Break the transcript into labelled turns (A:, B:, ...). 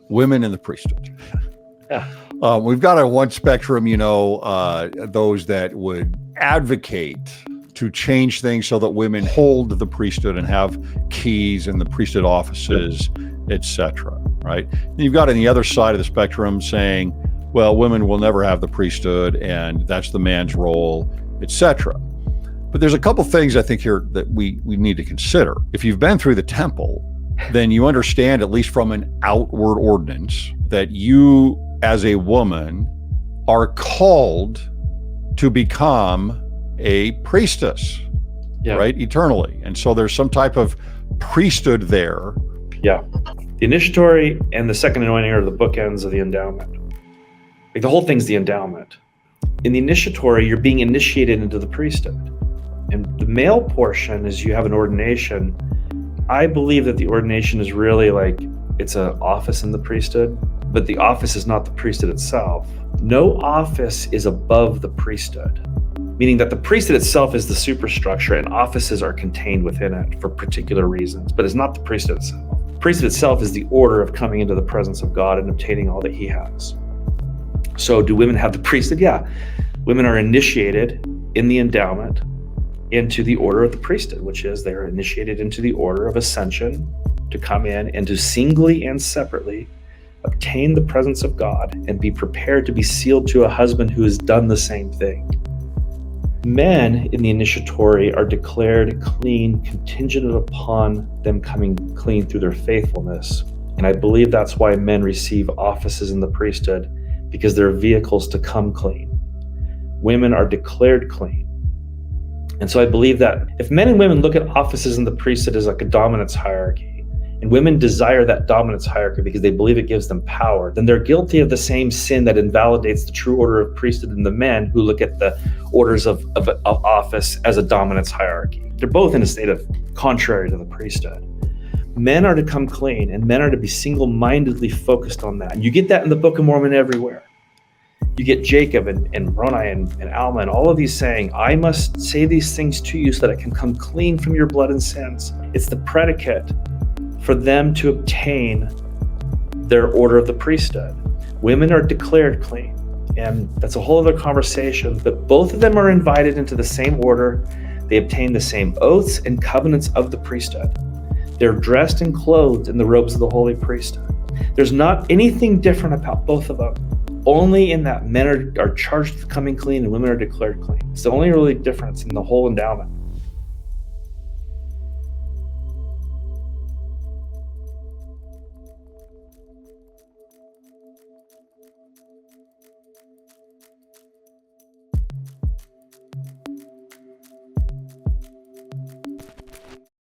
A: women in the priesthood.
B: Yeah.
A: We've got on one spectrum, those that would advocate to change things so that women hold the priesthood and have keys in the priesthood offices, etc. Right? And you've got on the other side of the spectrum saying, well, women will never have the priesthood and that's the man's role, etc. But there's a couple things I think here that we need to consider. If you've been through the temple, then you understand, at least from an outward ordinance, that you as a woman are called to become a priestess, right? Eternally. And so there's some type of priesthood there.
B: Yeah. The initiatory and the second anointing are the bookends of the endowment. Like the whole thing's the endowment. In the initiatory, you're being initiated into the priesthood. And the male portion is you have an ordination. I believe that the ordination is really like, it's an office in the priesthood, but the office is not the priesthood itself. No office is above the priesthood, meaning that the priesthood itself is the superstructure and offices are contained within it for particular reasons, but it's not the priesthood itself. The priesthood itself is the order of coming into the presence of God and obtaining all that he has. So do women have the priesthood? Yeah. Women are initiated in the endowment into the order of the priesthood, which is they're initiated into the order of ascension to come in and to singly and separately obtain the presence of God and be prepared to be sealed to a husband who has done the same thing. Men in the initiatory are declared clean contingent upon them coming clean through their faithfulness. And I believe that's why men receive offices in the priesthood, because they're vehicles to come clean. Women are declared clean. And so I believe that if men and women look at offices in the priesthood as like a dominance hierarchy, and women desire that dominance hierarchy because they believe it gives them power, then they're guilty of the same sin that invalidates the true order of priesthood in the men who look at the orders of office as a dominance hierarchy. They're both in a state of contrary to the priesthood. Men are to come clean, and men are to be single-mindedly focused on that. And you get that in the Book of Mormon everywhere. You get Jacob and Moroni and Alma and all of these saying, I must say these things to you so that I can come clean from your blood and sins. It's the predicate for them to obtain their order of the priesthood. Women are declared clean, and that's a whole other conversation, but both of them are invited into the same order. They obtain the same oaths and covenants of the priesthood. They're dressed and clothed in the robes of the holy priesthood. There's not anything different about both of them, only in that men are charged with coming clean and women are declared clean. It's the only really difference in the whole endowment.